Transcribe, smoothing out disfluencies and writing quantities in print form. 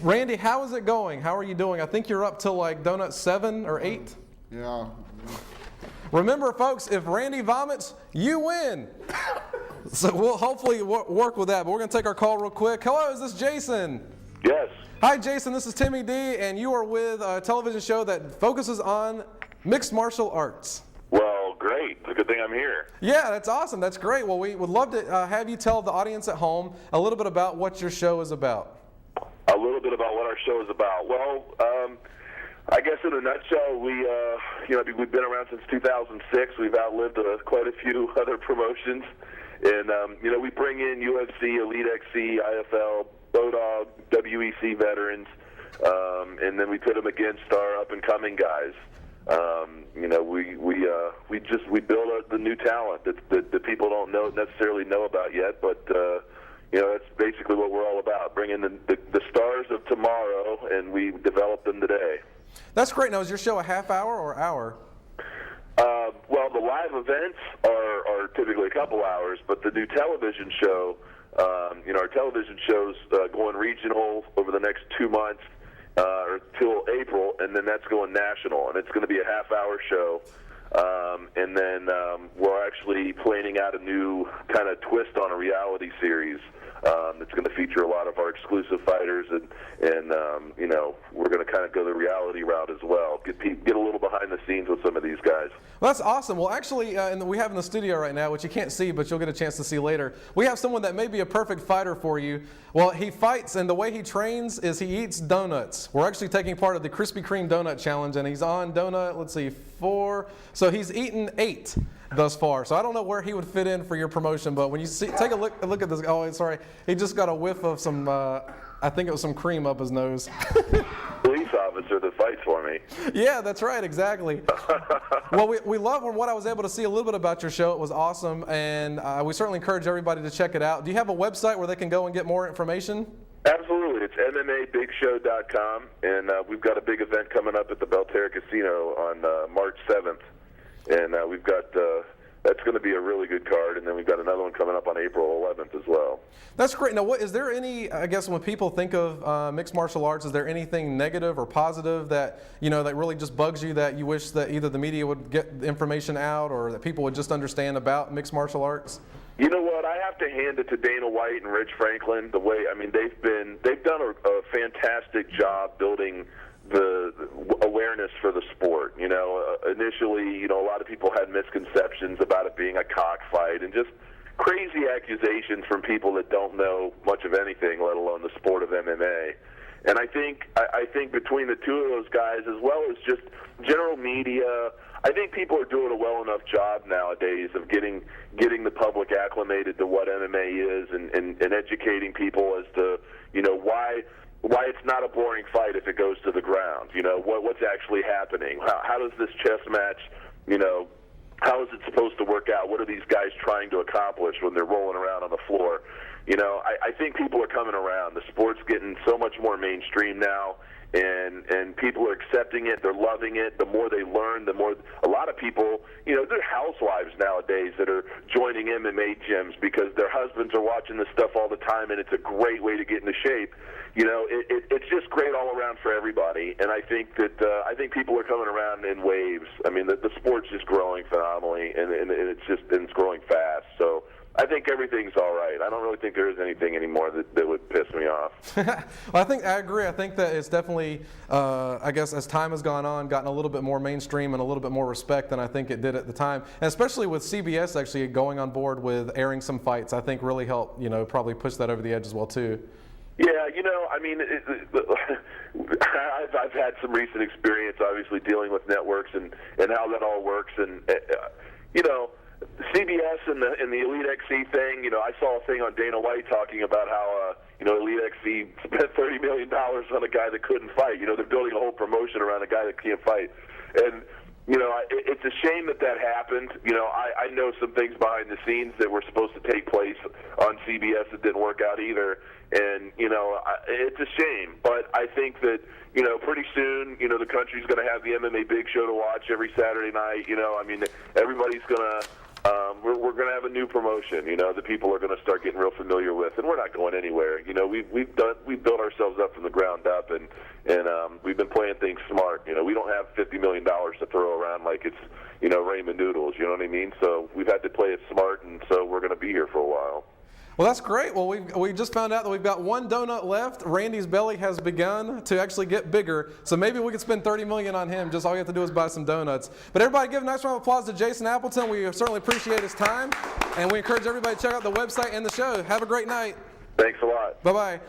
Randy, how is it going? How are you doing? I think you're up to like donut 7 or 8. Yeah. Remember, folks, if Randy vomits, you win. So we'll hopefully work with that. But we're going to take our call real quick. Hello, is this Jason? Yes. Hi, Jason. This is Timmy D, and you are with a television show that focuses on mixed martial arts. Well, great. It's a good thing I'm here. Yeah, that's awesome. That's great. Well, we would love to have you tell the audience at home a little bit about what your show is about. A little bit about what our show is about. Well, I guess in a nutshell, we've been around since 2006. We've outlived quite a few other promotions, and we bring in UFC, Elite XC, IFL, Bodog, WEC veterans, and then we put them against our up-and-coming guys. We build the new talent that people don't necessarily know about yet, but that's basically what we're all about, bringing the stars of tomorrow, and we develop them today. That's great. Now, is your show a half hour or hour? Well, the live events are typically a couple hours, but the new television show, our television show's going regional over the next 2 months, or till April, and then that's going national, and it's going to be a half-hour show. And then we're actually planning out a new kind of twist on a reality series that's going to feature a lot of our exclusive fighters, and we're going to kind of go the reality route as well. Get a little behind the scenes with some of these guys. Well, that's awesome. Well, actually, we have in the studio right now, which you can't see, but you'll get a chance to see later. We have someone that may be a perfect fighter for you. Well, he fights, and the way he trains is he eats donuts. We're actually taking part of the Krispy Kreme Donut Challenge, and he's on donut, let's see, 4. So he's eaten 8 thus far. So I don't know where he would fit in for your promotion, but when you take a look at this, oh, sorry, he just got a whiff of some, I think it was some cream up his nose. Police officer that fights for me. Yeah, that's right, exactly. Well, we love what I was able to see a little bit about your show. It was awesome, and we certainly encourage everybody to check it out. Do you have a website where they can go and get more information? Absolutely. It's MMABigShow.com, and we've got a big event coming up at the Belterra Casino on March 7th. And we've got, that's going to be a really good card, and then we've got another one coming up on April 11th as well. That's great. Now, is there any, I guess when people think of mixed martial arts, is there anything negative or positive that, that really just bugs you, that you wish that either the media would get the information out or that people would just understand about mixed martial arts? You know what? I have to hand it to Dana White and Rich Franklin. They've done a fantastic job building the awareness for the sport. Initially, a lot of people had misconceptions about it being a cockfight and just crazy accusations from people that don't know much of anything, let alone the sport of MMA. And I think between the two of those guys, as well as just general media, I think people are doing a well enough job nowadays of getting the public acclimated to what MMA is and educating people as to why it's not a boring fight if it goes to the ground. What's actually happening? How does this chess match, how is it supposed to work out? What are these guys trying to accomplish when they're rolling around on the floor? I think people are coming around. The sport's getting so much more mainstream now, and people are accepting it. They're loving it. The more they learn, the more a lot of people, there are housewives nowadays that are joining MMA gyms because their husbands are watching this stuff all the time, and it's a great way to get into shape. It's just great all around for everybody, and I think that people are coming around in waves. I mean, the sport's just growing phenomenally, and it's growing fast. So I think everything's all right. I don't really think there is anything anymore that would piss me off. Well, I agree. I think that it's definitely, I guess, as time has gone on, gotten a little bit more mainstream and a little bit more respect than I think it did at the time. And especially with CBS actually going on board with airing some fights, I think really helped, probably push that over the edge as well, too. Yeah, I've had some recent experience, obviously, dealing with networks and how that all works. And, CBS and the Elite XC thing, I saw a thing on Dana White talking about how, Elite XC spent $30 million on a guy that couldn't fight. They're building a whole promotion around a guy that can't fight. And, it's a shame that happened. I know some things behind the scenes that were supposed to take place on CBS that didn't work out either. And, it's a shame. But I think that, pretty soon, the country's going to have the MMA Big Show to watch every Saturday night. Everybody's going to We're going to have a new promotion, that people are going to start getting real familiar with, and we're not going anywhere. We've built ourselves up from the ground up, and we've been playing things smart. We don't have $50 million to throw around like it's ramen noodles. You know what I mean? So we've had to play it smart, and so we're going to be here for a while. Well, that's great. Well, we just found out that we've got one donut left. Randy's belly has begun to actually get bigger, so maybe we could spend $30 million on him. Just all you have to do is buy some donuts. But everybody give a nice round of applause to Jason Appleton. We certainly appreciate his time, and we encourage everybody to check out the website and the show. Have a great night. Thanks a lot. Bye-bye.